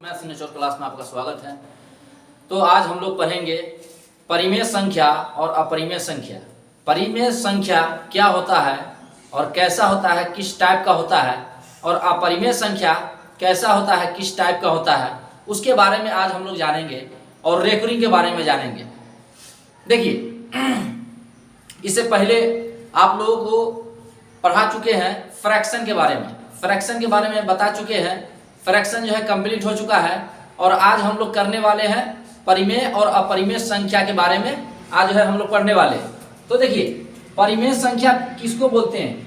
Maths nature class में आपका स्वागत है। तो आज हम लोग पढ़ेंगे परिमेय संख्या और अपरिमेय संख्या। परिमेय संख्या क्या होता है और कैसा होता है, किस टाइप का होता है, और अपरिमेय संख्या कैसा होता है, किस टाइप का होता है, उसके बारे में आज हम लोग जानेंगे और रेकरिंग के बारे में जानेंगे। देखिए, इससे पहले आप लोगों को पढ़ा चुके हैं फ्रैक्शन के बारे में। फ्रैक्शन के बारे में बता चुके हैं। फ्रैक्शन जो है कंप्लीट हो चुका है और आज हम लोग करने वाले हैं परिमेय और अपरिमेय संख्या के बारे में। आज जो है हम लोग पढ़ने वाले हैं। तो देखिए, परिमेय संख्या किसको बोलते हैं,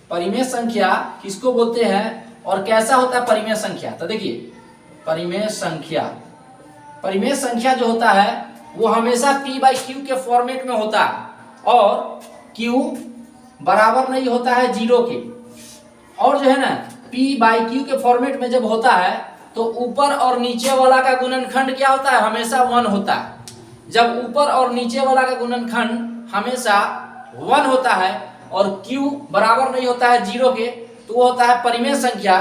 परिमेय संख्या किसको बोलते हैं और कैसा होता है परिमेय संख्या। तो देखिए, परिमेय संख्या जो होता है वो हमेशा p/q के फॉर्मेट में होता है और q बराबर नहीं होता है 0 के। और जो है ना, p/q के फॉर्मेट में जब होता है तो ऊपर और नीचे वाला का गुणनखंड क्या होता है, हमेशा 1 होता है। जब ऊपर और नीचे वाला का गुणनखंड हमेशा 1 होता है और q बराबर नहीं होता है 0 के, तो वो होता है परिमेय संख्या।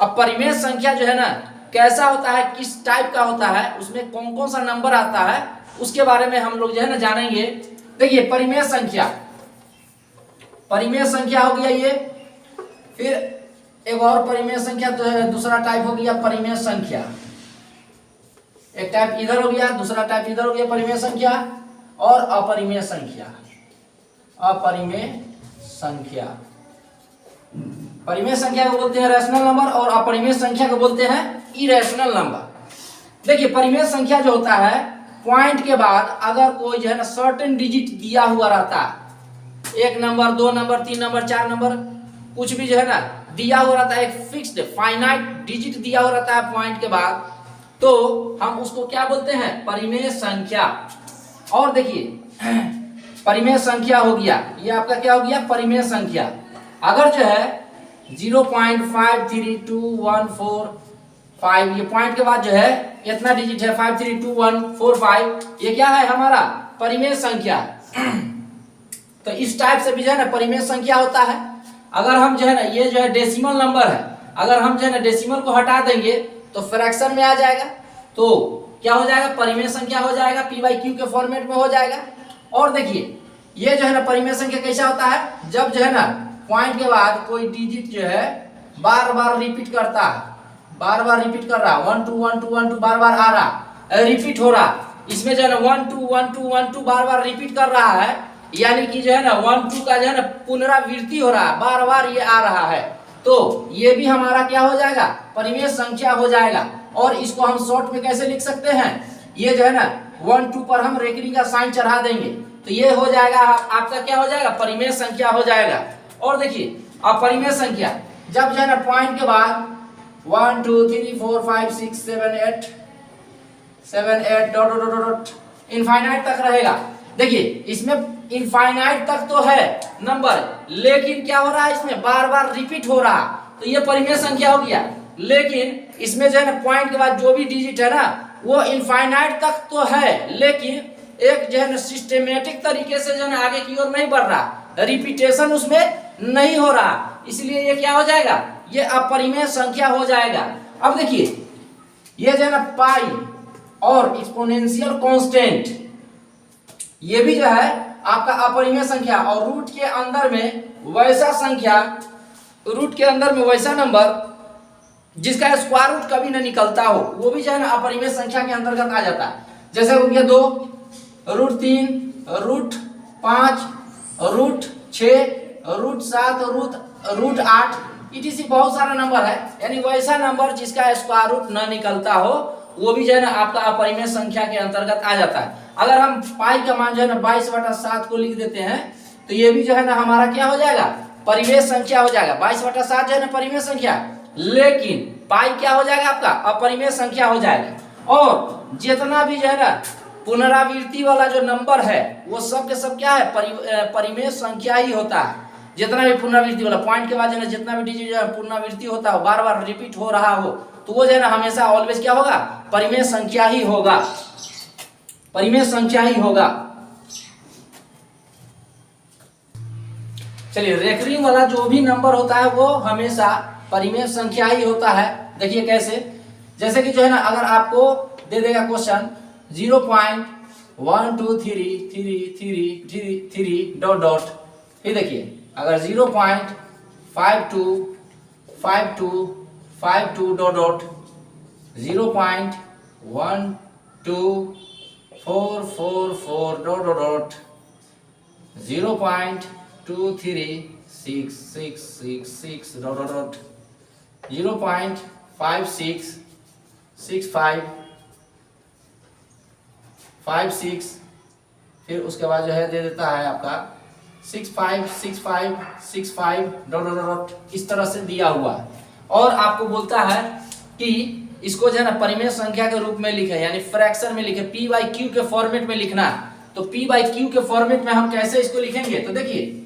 अब परिमेय संख्या जो है ना कैसा होता है, किस टाइप का होता है, उसमें कौन कौन सा नंबर आता है, उसके बारे में हम लोग जो है ना जानेंगे। देखिए, परिमेय संख्या हो गया ये। फिर एक और परिमेय संख्या तो है, दूसरा टाइप हो गया परिमेय संख्या। एक टाइप इधर हो गया, दूसरा टाइप इधर हो गया परिमेय संख्या। और अपरिमेय संख्या। परिमेय संख्या को बोलते हैं रैशनल नंबर और अपरिमेय संख्या को बोलते हैं इरेशनल नंबर। देखिए, परिमेय संख्या जो होता है, पॉइंट के बाद अगर कोई जो है ना सर्टेन डिजिट दिया हुआ रहता है, 1 नंबर, 2 नंबर, 3 नंबर, 4 नंबर, कुछ भी जो है ना दिया हुआ रहता है, एक फिक्स्ड फाइनाइट डिजिट दिया हुआ रहता है पॉइंट के बाद, तो हम उसको क्या बोलते हैं, परिमेय संख्या। और देखिए, परिमेय संख्या हो गया, ये आपका क्या हो गया, परिमेय संख्या। अगर जो है 0.532145, ये पॉइंट के बाद जो है इतना डिजिट है 532145, ये क्या है हमारा परिमेय संख्या। तो इस टाइप से भी जो है ना परिमेय संख्या होता है। अगर हम जो है ना, ये जो है डेसिमल नंबर है, अगर हम जो है ना डेसिमल को हटा देंगे तो फ्रैक्शन में आ जाएगा, तो क्या हो जाएगा, परिमेय संख्या हो जाएगा, p/q के फॉर्मेट में हो जाएगा। और देखिए, ये जो है ना परिमेय संख्या कैसा होता है, जब जो है ना पॉइंट के बाद कोई डिजिट जो है बार बार रिपीट करता है, बार बार रिपीट कर रहा, 1 2 1 2 1 2 बार बार आ रहा, रिपीट हो रहा, इसमें जो है ना 1 2 1 2 1 2 बार बार रिपीट कर रहा है, यानी कि जो है ना 1 2 का जो है ना पुनरावृत्ति हो रहा है, बार बार ये आ रहा है, तो ये भी हमारा क्या हो जाएगा, परिमेय संख्या हो जाएगा। और इसको हम शॉर्ट में कैसे लिख सकते हैं, ये जो है ना 1 2 पर हम रेकरिंग का साइन चढ़ा देंगे, तो ये हो जाएगा आपका क्या हो जाएगा, परिमेय संख्या हो जाएगा। और देखिए, अब परिमेय संख्या जब जो है ना पॉइंट के बाद 1 2 3 4 5 6 7 8 डॉट डॉट डॉट इनफाइनाइट तक रहेगा। देखिए, इसमें इनफाइनाइट तक तो है नंबर, लेकिन क्या हो रहा है, इसमें बार बार रिपीट हो रहा, तो ये परिमेय संख्या हो गया। लेकिन इसमें जो है ना पॉइंट के बाद जो भी डिजिट है ना वो इनफाइनाइट तक तो है, लेकिन एक जो है ना सिस्टमेटिक तरीके से जो है आगे की ओर नहीं बढ़ रहा, रिपीटेशन उसमें नहीं हो रहा, इसलिए ये क्या हो जाएगा, ये अपरिमेय संख्या हो जाएगा। अब देखिए, ये जो है ना पाई और एक्सपोनेंशियल कांस्टेंट, ये भी जो है आपका अपरिमेय संख्या। और रूट के अंदर में वैसा संख्या, रूट के अंदर में वैसा नंबर जिसका स्क्वायर रूट कभी न निकलता हो, वो भी जो है ना अपरिमेय संख्या के अंतर्गत आ जाता है। जैसे हो गया 2, √3, √5, √6, √7, √8, etc बहुत सारा नंबर है, यानी वैसा नंबर जिसका स्क्वायर रूट न निकलता हो, वो भी जो है ना आपका अपरिमेय संख्या के अंतर्गत आ जाता है। अगर हम पाई का मान जो है ना 22/7 को लिख देते हैं, तो ये भी जो है ना हमारा क्या हो जाएगा, परिमेय संख्या हो जाएगा। 22/7 जो है ना परिमेय संख्या, लेकिन पाई क्या हो जाएगा आपका, अपरिमेय संख्या हो जाएगा। और जितना भी जो है ना पुनरावृत्ति वाला जो नंबर है वो सब के सब क्या है, परिमेय संख्या ही होता है। जितना भी पुनरावृत्ति वाला पॉइंट के बाद जो है जितना भी डिजिट जो है पुनरावृत्ति होता है, बार बार रिपीट हो रहा हो, तो वो जो है ना हमेशा ऑलवेज क्या होगा, परिमेय संख्या ही होगा, परिमेय संख्या ही होगा। चलिए, रेकरिंग वाला जो भी नंबर होता है वो हमेशा परिमेय संख्या ही होता है। देखिए कैसे, जैसे कि जो है ना अगर आपको दे देगा क्वेश्चन 0.1233333 डॉट डॉट, फिर देखिए अगर 0.525252 dot dot 0.12444 dot dot dot 0.23666 dot dot dot 0.566556, फिर उसके बाद जो है दे देता है आपका 656565 डॉट डॉट डॉट, इस तरह से दिया हुआ है। और आपको बोलता है कि इसको जो है ना परिमेय संख्या के रूप में लिखे, यानी फ्रैक्शन में लिखे, पी बाई क्यू के फॉर्मेट में लिखना। तो पी बाई क्यू के फॉर्मेट में हम कैसे इसको लिखेंगे, तो देखिए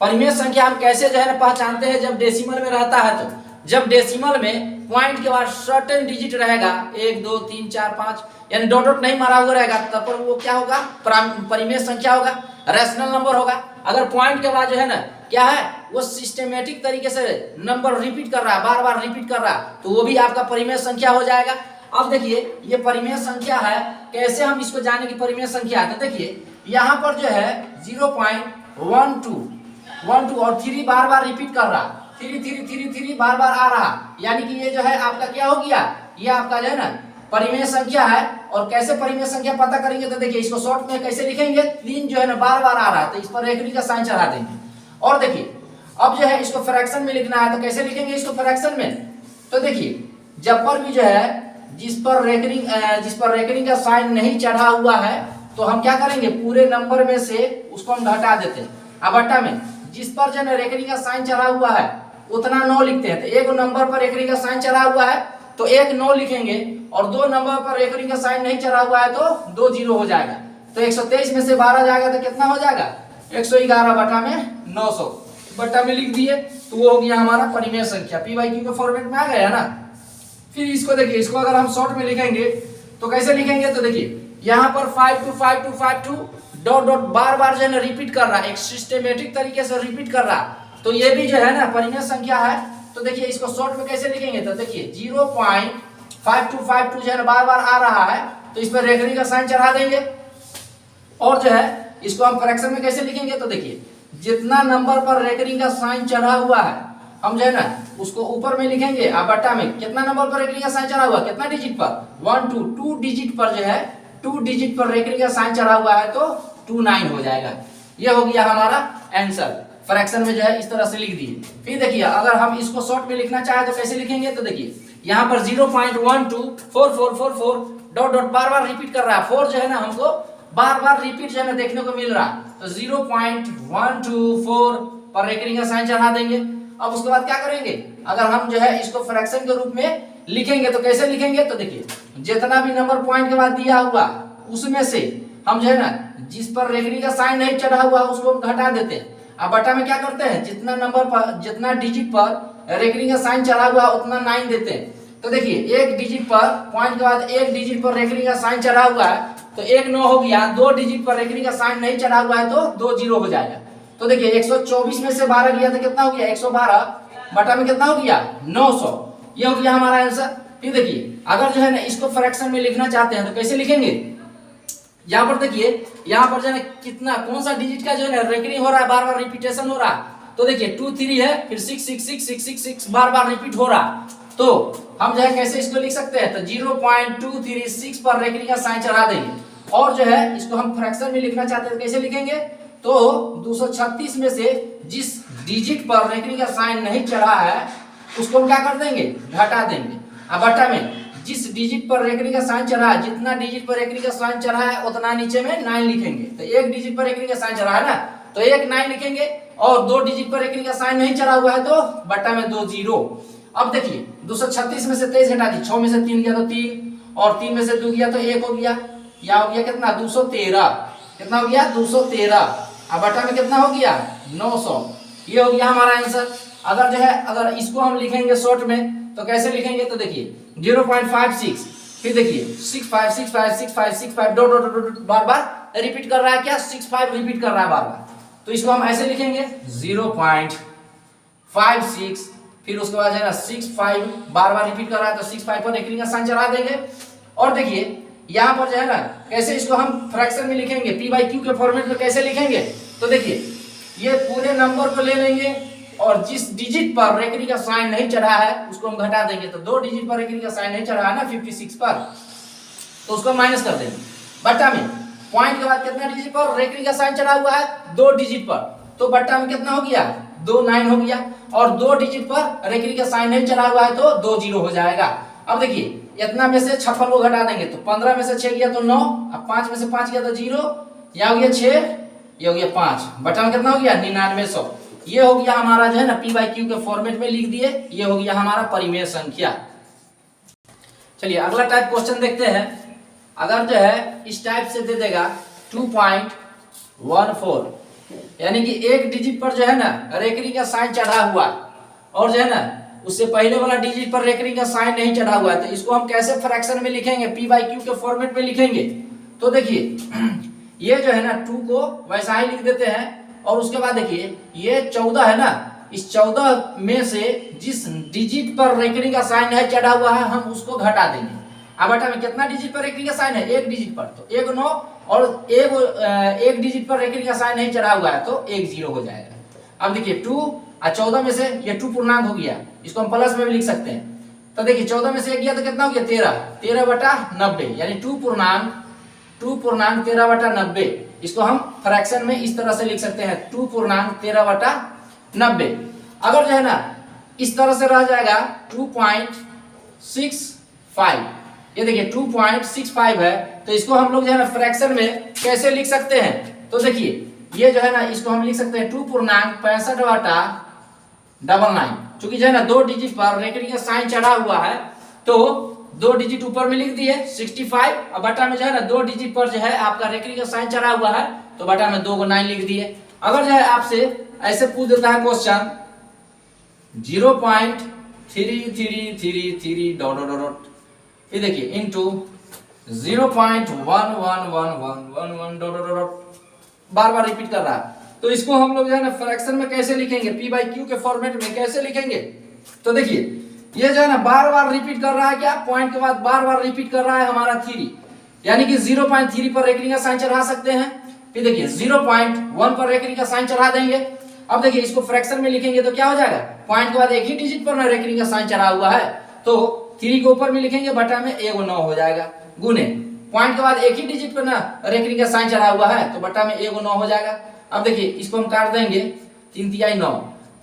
परिमेय संख्या हम कैसे जो है ना पहचानते हैं, जब डेसिमल में रहता है तो जब डेसिमल में पॉइंट के बाद सर्टेन डिजिट रहेगा 1 2 3 4 5 यानी डॉट डॉट नहीं मारा हुआ रहेगा, तब पर वो क्या होगा, परिमेय संख्या होगा, रैशनल नंबर होगा। अगर पॉइंट के बाद जो है ना क्या है, वो सिस्टमेटिक तरीके से नंबर रिपीट कर रहा है, बार बार रिपीट कर रहा है, तो वो भी आपका परिमेय संख्या हो जाएगा। अब देखिए ये परिमेय संख्या है, कैसे हम इसको जाने की परिमेय संख्या है, तो देखिए यहाँ पर जो है 0.12 और 3 बार बार रिपीट कर रहा, 3 बार बार आ रहा, यानी कि ये जो है आपका क्या हो गया, ये आपका जो है ना परिमेय संख्या है। और कैसे परिमेय संख्या पता करेंगे, तो देखिए इसको शॉर्ट में कैसे लिखेंगे, 3 जो है ना बार बार आ रहा है तो इस पर रेखनी का साइन चढ़ा देंगे। और देखिए अब जो है इसको फ्रैक्शन में लिखना है, तो कैसे लिखेंगे इसको फ्रैक्शन में, तो देखिए जब पर भी जो है जिस पर रेकरिंग का साइन नहीं चढ़ा हुआ है, तो हम क्या करेंगे, पूरे नंबर में से उसको हम घटा देते हैं। अब बट्टा में जिस पर जो है रेकरिंग का साइन चढ़ा हुआ है उतना 9 लिखते हैं, तो एक नंबर पर रेकरिंग का साइन चढ़ा हुआ है तो 1 9 लिखेंगे, और 2 नंबर पर रेकरिंग का साइन नहीं चढ़ा हुआ है तो 2 0 हो जाएगा। तो 123 में से 12 जाएगा तो कितना हो जाएगा, 111 बटा में 900 बटा में लिख दिए, तो वो हो गया हमारा परिमेय संख्या, पी बाई क्यू के फॉर्मेट में आ गया ना। फिर इसको देखिए, इसको अगर हम शॉर्ट में लिखेंगे तो कैसे लिखेंगे, तो देखिए यहाँ पर 525252 डॉट डॉट बार बार जो है ना रिपीट कर रहा है, एक सिस्टमेटिक तरीके से रिपीट कर रहा, तो ये भी जो है ना परिमेय संख्या है। तो देखिए इसको शॉर्ट में कैसे लिखेंगे, तो देखिए 0.5252 जो है ना बार बार आ रहा है, तो इस पर रेखनी का साइन चढ़ा देंगे। और जो है इसको हम फ्रैक्शन में कैसे लिखेंगे, तो देखिए जितना नंबर पर रेकरिंग का साइन चढ़ा हुआ है हम जो है ना उसको ऊपर में लिखेंगे, अब बट्टा में कितना नंबर पर रेकरिंग का साइन चढ़ा हुआ है, कितना डिजिट पर, 1 2 डिजिट पर जो है 2 डिजिट पर रेकरिंग का साइन चढ़ा हुआ है तो 29 हो जाएगा। ये हो गया हमारा आंसर, फ्रैक्शन में जो है इस तरह से लिख दिए। फिर देखिए अगर हम इसको शॉर्ट में लिखना चाहे तो कैसे लिखेंगे, तो देखिए यहाँ पर 0.124444 डॉट डॉट बार बार रिपीट कर रहा है, 4 जो है ना हमको बार बार रिपीट जो है ना देखने को मिल रहा, तो 0.124 पर रेकरिंग का साइन चढ़ा देंगे। अब उसके बाद क्या करेंगे, अगर हम जो है इसको फ्रैक्शन के रूप में लिखेंगे तो कैसे लिखेंगे, तो देखिए जितना भी नंबर पॉइंट के बाद दिया हुआ उसमें से हम जो है ना जिस पर रेकरिंग का साइन नहीं चढ़ा हुआ उसको हम घटा देते हैं। अब बटा में क्या करते हैं, जितना नंबर पर जितना डिजिट पर रेकरिंग का साइन चढ़ा हुआ उतना 9 देते हैं। तो देखिए एक डिजिट पर पॉइंट के बाद एक डिजिट पर रेकरिंग का साइन चढ़ा हुआ है तो 1 9 हो गया, 2 डिजिट पर रेकरिंग का साइन नहीं चढ़ा हुआ है तो 2 0 हो जाएगा। तो देखिए 124 में से 12 गया तो कितना हो गया, 112 बटा में कितना हो गया, 900। ये हो गया हमारा आंसर। फिर देखिए अगर जो है ना इसको फ्रैक्शन में लिखना चाहते हैं तो कैसे लिखेंगे, यहाँ पर देखिए यहाँ पर जो है कितना कौन सा डिजिट का जो है ना रेकरिंग हो रहा है, बार बार रिपीटेशन हो रहा है, तो देखिए 2 3 है, फिर 6 6 6 6 6 6 बार बार रिपीट हो रहा, तो हम जो है कैसे इसको लिख सकते हैं, तो 0.236 पर रेकरिंग का साइन चढ़ा देंगे। और जो है इसको हम फ्रैक्शन में लिखना चाहते हैं तो कैसे लिखेंगे, तो 236 में से जिस डिजिट पर रेकरिंग का साइन नहीं चढ़ा है उसको हम क्या कर देंगे, घटा देंगे। अब बटा में जिस डिजिट पर रेकरिंग का साइन चढ़ा है, जितना डिजिट पर रेकरिंग का साइन चढ़ा है उतना नीचे में 9 लिखेंगे। तो एक डिजिट पर रेकरिंग का साइन चढ़ा है ना तो 1 9 लिखेंगे, और 2 डिजिट पर रेकरिंग का साइन नहीं चढ़ा हुआ है तो बटा में 2 0। अब देखिए 236 में से 23 घटा दी, 6 में से 3 गया तो 3, और 3 में से 2 गया तो 1 हो गया, या हो गया कितना 213, कितना हो गया 213। अब बटा में कितना हो गया 900। ये हो गया हमारा आंसर। अगर जो है अगर इसको हम लिखेंगे शॉर्ट में तो कैसे लिखेंगे, तो देखिए 0.56, फिर देखिए 65 65 65 65 डॉट डॉट डॉट बार बार रिपीट कर रहा है, क्या 65 रिपीट कर रहा है बार बार, तो इसको हम ऐसे लिखेंगे 0.56, फिर उसके बाद है ना 6 5 बार बार रिपीट कर रहा है तो 6 5 पर रेकरिंग का साइन चढ़ा देंगे। और देखिए यहाँ पर जो है ना कैसे इसको हम फ्रैक्शन में लिखेंगे, पी बाई क्यू के फॉर्मेट में कैसे लिखेंगे, तो देखिए ये पूरे नंबर को ले लेंगे और जिस डिजिट पर रेकरिंग का साइन नहीं चढ़ा है उसको हम घटा देंगे। तो 2 डिजिट पर रेकरिंग का साइन नहीं चढ़ा है ना 56 पर, तो उसको माइनस कर देंगे। बट्टा में पॉइंट के बाद कितना डिजिट पर रेकरिंग का साइन चढ़ा हुआ है, 2 डिजिट पर, तो बट्टा में कितना हो गया 2 9 हो गया। और 2 डिजिट पर रेकरिंग का साइन नहीं चढ़ा हुआ है तो 2 0 हो जाएगा। अब देखिए इतना में से 56 को घटा देंगे तो 15 में से 6 गया तो 9, अब 5 में से 5 गया तो 0, यहाँ हो गया 6, ये हो गया 5, बटा में कितना हो गया 9900। ये हो गया हमारा जो है ना पी बाई क्यू के फॉर्मेट में लिख दिए, ये हो गया हमारा परिमेय संख्या। चलिए अगला टाइप क्वेश्चन देखते हैं। अगर जो है इस टाइप से दे देगा 2.14 यानी कि एक डिजिट पर जो है ना रेकरिंग का साइन चढ़ा हुआ और जो है ना उससे पहले वाला डिजिट पर रेकरिंग का साइन नहीं चढ़ा हुआ है, तो इसको हम कैसे फ्रैक्शन में लिखेंगे, पी बाई क्यू के फॉर्मेट में लिखेंगे। तो देखिए ये जो है ना 2 को वैसा ही लिख देते हैं और उसके बाद देखिए ये 14 है ना, इस 14 में से जिस डिजिट पर रेकरिंग का साइन है चढ़ा हुआ है हम उसको घटा देंगे। अब बटा में कितना डिजिट पर रेकरिंग का साइन है, एक डिजिट पर, तो 1 9 और एक डिजिट पर रेकरिंग का साइन नहीं चढ़ा हुआ है तो 1 0 हो जाएगा। अब देखिए 2 और 14 में से ये 2 पूर्णांक हो गया, इसको हम प्लस में भी लिख सकते हैं। तो देखिए 14 में से 1 गया तो कितना हो गया 13 बटा 90 यानी 2 पूर्णांक 13 बटा 90। इसको हम फ्रैक्शन में इस तरह से लिख सकते हैं 2 पूर्णांक 13 बटा 90। अगर जो है ना इस तरह से रह जाएगा 2.65, ये देखिए 2.65 है, तो इसको हम लोग जो है ना फ्रैक्शन में कैसे लिख सकते हैं, तो देखिए ये जो है ना इसको हम लिख सकते हैं 2 पूर्णांक 65 बटा 99। चूंकि जो है ना 2 डिजिट पर रेकरिंग का साइन चढ़ा हुआ है तो 2 डिजिट ऊपर में लिख दिए 65 और बटा में जो है ना 2 डिजिट पर जो है आपका रेकरिंग का साइन चढ़ा हुआ है तो बटा में 2 को 9 लिख दिए। अगर जो है आपसे ऐसे पूछ देता है क्वेश्चन 0.3333 डॉट डॉट डॉट, ये देखिए इनटू 0.111111 डॉट डॉट डॉट, बार बार रिपीट कर रहा है, तो इसको हम लोग जो है ना फ्रैक्शन में कैसे लिखेंगे, पी बाई क्यू के फॉर्मेट में कैसे लिखेंगे। तो देखिए ये जो है ना बार बार रिपीट कर रहा है, क्या पॉइंट के बाद बार बार रिपीट कर रहा है हमारा 3, यानी कि 0.3 पर रेकरिंग का साइन चढ़ा सकते हैं। फिर देखिए 0.1 पर रेकरिंग का साइन चढ़ा देंगे। अब देखिए इसको फ्रैक्शन में लिखेंगे तो क्या हो जाएगा, पॉइंट के बाद एक ही डिजिट पर ना रेकरिंग का साइन चढ़ा हुआ है तो 3 को ऊपर में लिखेंगे, बटा में 1 9 हो जाएगा, गुने पॉइंट के बाद एक ही डिजिट पर ना रेकरिंग का साइन चढ़ा हुआ है तो बटा में 1 9 हो जाएगा। अब देखिए इसको हम काट देंगे 3 तिहाई 9,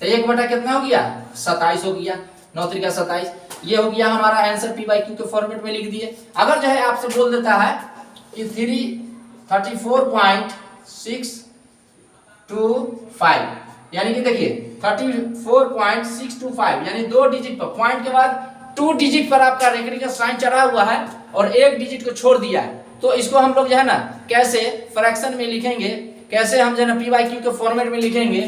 तो 1 बटा कितना हो गया 27 हो गया, 9 त्रिका 27। ये हो गया हमारा आंसर, पी बाई क्यू के फॉर्मेट में लिख दिए। अगर जो है आपसे बोल देता है कि 34.625 यानी कि देखिए 34.625 यानी 2 डिजिट पर, पॉइंट के बाद 2 डिजिट पर आपका रेकरिंग का साइन चढ़ा हुआ है और एक डिजिट को छोड़ दिया है, तो इसको हम लोग जो है ना कैसे फ्रैक्शन में लिखेंगे, कैसे हम जो है ना पी बाई क्यू के फॉर्मेट में लिखेंगे।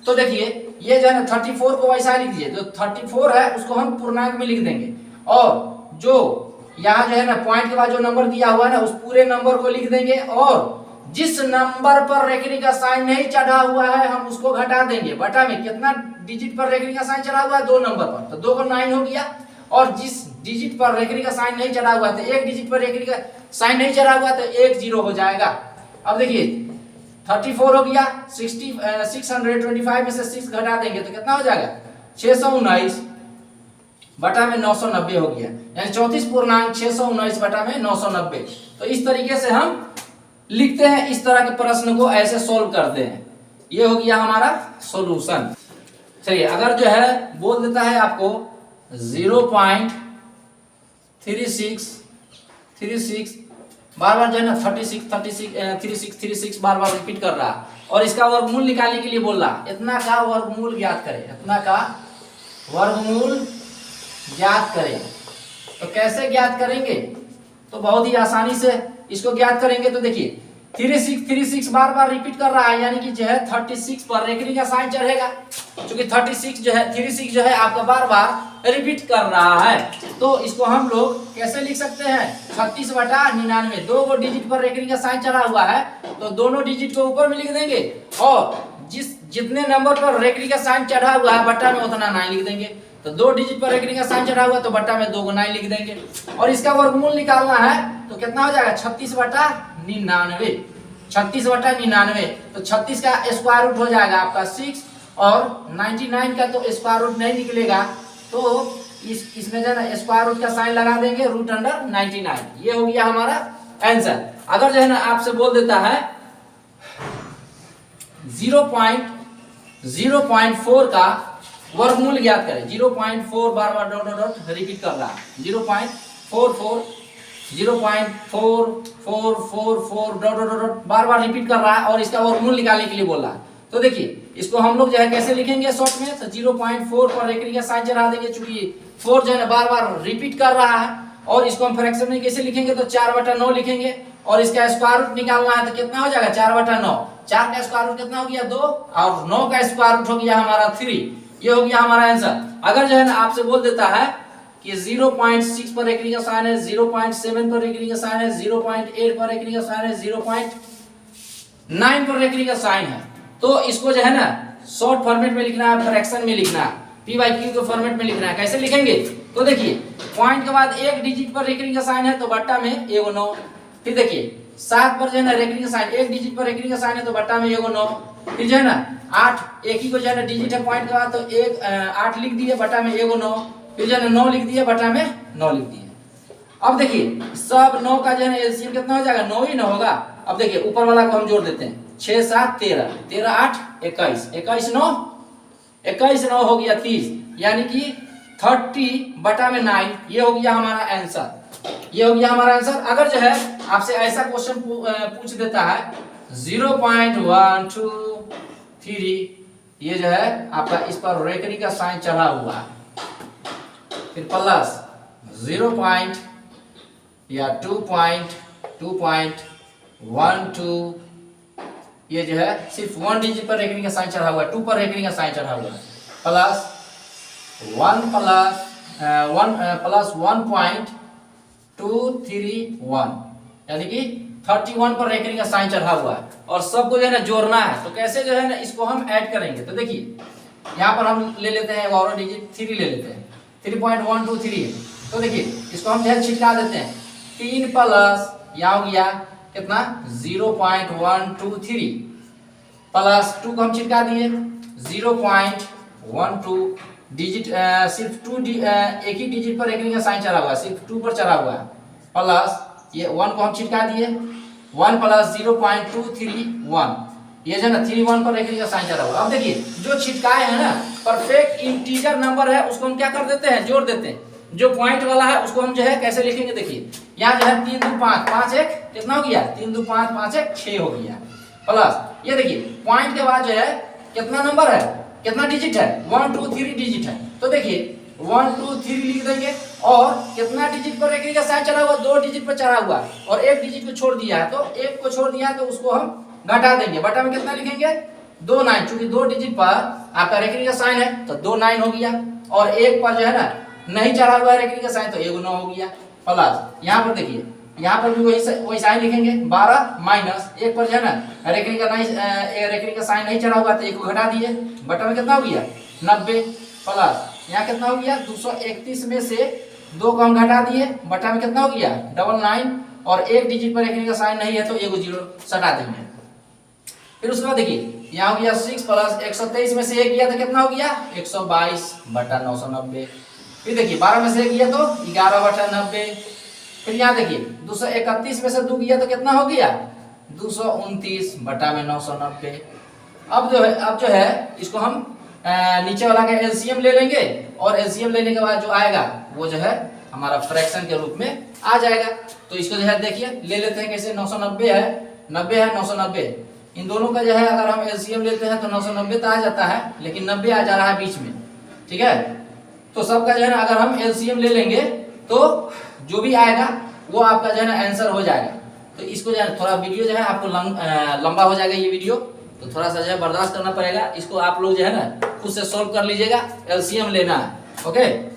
तो देखिए ये जो है ना 34 को वैसा लिख दीजिए, जो 34 है उसको हम पूर्णांक में लिख देंगे और जो यहाँ जो है ना पॉइंट के बाद जो नंबर दिया हुआ है ना उस पूरे नंबर को लिख देंगे और जिस नंबर पर रेकरिंग का साइन नहीं चढ़ा हुआ है हम उसको घटा देंगे। बटा में कितना डिजिट पर रेकरिंग का साइन चढ़ा हुआ है 2 नंबर पर, तो 2 को 9 हो गया और जिस डिजिट पर रेकरिंग का साइन नहीं चढ़ा हुआ है तो एक डिजिट पर रेकरिंग का साइन नहीं चढ़ा हुआ है तो 1 0 हो जाएगा। अब देखिए 34 हो गया, 625 में से 6 घटा देंगे तो कितना हो जाएगा 619 बटा में 990 हो गया, यानी 34 पूर्णांक 619 बटा में 990। तो इस तरीके से हम लिखते हैं, इस तरह के प्रश्न को ऐसे सोल्व करते हैं। ये हो गया हमारा सॉल्यूशन। चलिए अगर जो है बोल देता है आपको 0.3636 बार बार जो है ना 36 बार बार रिपीट कर रहा और इसका वर्गमूल निकालने के लिए बोल रहा, इतना का वर्गमूल ज्ञात करें, इतना का वर्गमूल ज्ञात करें। तो कैसे ज्ञात करेंगे, तो बहुत ही आसानी से इसको ज्ञात करेंगे। तो देखिए 36 बार बार रिपीट कर रहा है यानी कि जो है 36 पर रेकरिंग का साइन चढ़ेगा, क्योंकि 36 जो है आपका बार बार रिपीट कर रहा है। तो इसको हम लोग कैसे लिख सकते हैं 36 बटा 99, 2 डिजिट पर रेकरिंग का साइन चढ़ा हुआ है तो दोनों डिजिट को ऊपर में लिख देंगे और जितने नंबर पर रेकरिंग का साइन चढ़ा हुआ है बटा में उतना 9 लिख देंगे। तो 2 डिजिट पर रेकरिंग का साइन चढ़ा हुआ तो बट्टा में 2 को 9 लिख देंगे। और इसका वर्गमूल निकालना है तो कितना हो जाएगा 36/99। 36/99 तो 36 का स्क्वायर रूट हो जाएगा आपका 6 और 99 का तो स्क्वायर रूट नहीं निकलेगा, तो इसमें जो है ना स्क्वायर रूट का साइन लगा देंगे √99। ये हो गया हमारा आंसर। अगर जो है ना आपसे बोल देता है 0.4 का वर्गमूल ज्ञात करें, 0.4 बार बार डॉट डॉट रिपीट कर रहा है, 0.44 0.4444 डॉट डॉट डॉट बार बार रिपीट कर रहा है और इसका वर्गमूल निकालने के लिए बोल रहा है। तो देखिए इसको हम लोग जो है कैसे लिखेंगे शॉर्ट में, तो 0.4 पर रेकरिंग का साइन चढ़ा देंगे, चूंकि 4 जो है बार बार रिपीट कर रहा है। और इसको हम फ्रैक्शन में कैसे लिखेंगे, तो 4/9 लिखेंगे और इसका स्क्वायर रूट निकालना है तो कितना हो जाएगा 4/9। 4 का स्क्वायर रूट कितना हो गया 2 और 9 का स्क्वायर रूट हो गया हमारा 3। ये हो गया हमारा आंसर। अगर जो है ना आपसे बोल देता है कि 0.6 पर रेकरिंग का साइन है, 0.7 पर रेकरिंग का साइन है, 0.8 पर रेकरिंग का साइन है, 0.9 पर रेकरिंग का साइन है, तो इसको जो है ना शॉर्ट फॉर्मेट में लिखना है, फ्रैक्शन में लिखना है, p/q के फॉर्मेट में लिखना है। कैसे लिखेंगे, तो देखिए पॉइंट के बाद 1 डिजिट पर रेकरिंग का साइन है तो बट्टा में 1 9। फिर देखिए 7 पर जो है ना रेकरिंग का साइन, 1 डिजिट पर रेकरिंग का साइन है तो बट्टा में 1 9। फिर जो है ना 8 एक ही को जो है ना डिजिट है पॉइंट के बाद तो 8 लिख दिए बट्टा में 1 9। फिर जो है ना 9 लिख दिए बट्टा में 9 लिख दिए। अब देखिए सब 9 का जो है ना एलसीएम कितना हो जाएगा 9 ही ना होगा। अब देखिए ऊपर वाला को हम जोड़ देते हैं, 6 7 13, 13 8 21, 21 9 हो गया 30, यानी कि 30/9। ये हो गया हमारा आंसर, ये हो गया हमारा आंसर। अगर जो है आपसे ऐसा क्वेश्चन पूछ देता है 0.123, ये जो है आपका इस पर रेकरिंग का साइन चढ़ा हुआ है, फिर प्लस 0. या 2.12, ये जो है सिर्फ 1 डिजिट पर रेकरिंग का साइन चढ़ा हुआ है, 2 पर रेकरिंग का साइन चढ़ा हुआ है, प्लस 1+1.231, यानी कि 31 पर रेकरिंग का साइन चढ़ा हुआ है। और सबको जो है ना जोड़ना है, तो कैसे जो है ना इसको हम ऐड करेंगे, तो देखिए यहाँ पर हम ले लेते हैं और डिजिट 3 ले लेते हैं, 3.123 है, तो देखिए इसको हम जो है छिटका देते हैं, 3 प्लस यहाँ हो गया कितना 0.123 प्लस 2 को हम छिटका दिए 0.12 डिजिट, सिर्फ 2 एक ही डिजिट पर रेकरिंग का साइन चढ़ा हुआ है, सिर्फ 2 पर चढ़ा हुआ है, प्लस ये 1 को हम छिटका दिए, 1 प्लस 0.231, ये जो ना 31 पर रेकरिंग का साइन चढ़ा हुआ है। अब देखिए जो छिटकाए हैं ना परफेक्ट इंटीजर नंबर है उसको हम क्या कर देते हैं जोड़ देते हैं, जो पॉइंट वाला है उसको हम जो है कैसे लिखेंगे, देखिए यहाँ जो है 3 2 5 5 1 कितना हो गया 3 2 5 5 1 6 हो गया, प्लस ये देखिए पॉइंट के बाद जो है कितना नंबर है, कितना डिजिट है 1 2 3 डिजिट है, तो देखिए 1 2 3 लिख देंगे और कितना डिजिट पर रेकरिंग का साइन चढ़ा हुआ 2 डिजिट पर चढ़ा हुआ और 1 डिजिट को छोड़ दिया है, तो 1 को छोड़ दिया है तो उसको हम घटा देंगे, बटा में कितना लिखेंगे 2 9, चूंकि 2 डिजिट पर आपका रेकरिंग का साइन है तो 2 9 हो गया, और 1 पर जो है ना नहीं चढ़ा हुआ रेकरिंग का साइन तो 1 9 हो गया, प्लस यहाँ पर देखिए यहाँ पर भी वही साइन लिखेंगे 12 माइनस 1 पर जो है ना रेकरिंग का साइन नहीं चढ़ा हुआ तो 1 को घटा दिए, बटा में कितना हो गया 90, प्लस यहाँ कितना हो गया 231 में से 2 को हम घटा दिए, बटा में कितना हो गया 99, और 1 डिजिट पर रेकरिंग का साइन नहीं है तो 1 0 सटा देंगे। फिर उसके बाद देखिए यहाँ हो गया 6 प्लस 123 में से 1 गया तो कितना हो गया 122/990, फिर देखिए 12 में से 1 गया तो 11/90, फिर यहाँ देखिए 231 में से 2 गया तो कितना हो गया 229/990। अब जो है इसको हम नीचे वाला का एलसीएम ले लेंगे और एलसीएम लेने के बाद जो आएगा वो जो है हमारा फ्रैक्शन के रूप में आ जाएगा। तो इसको जो है देखिए ले लेते हैं कैसे 990 है 90 है 990, इन दोनों का जो है अगर हम एलसीएम लेते हैं तो 990 तो आ जाता है, लेकिन 90 आ जा रहा है बीच में, ठीक है। तो सबका जो है ना अगर हम एलसीएम ले लेंगे तो जो भी आएगा वो आपका जो है ना आंसर हो जाएगा। तो इसको जो है थोड़ा वीडियो जो है आपको लंबा हो जाएगा ये वीडियो, तो थोड़ा सा जो है बर्दाश्त करना पड़ेगा, इसको आप लोग जो है ना खुद से सॉल्व कर लीजिएगा, एलसीएम लेना है, ओके।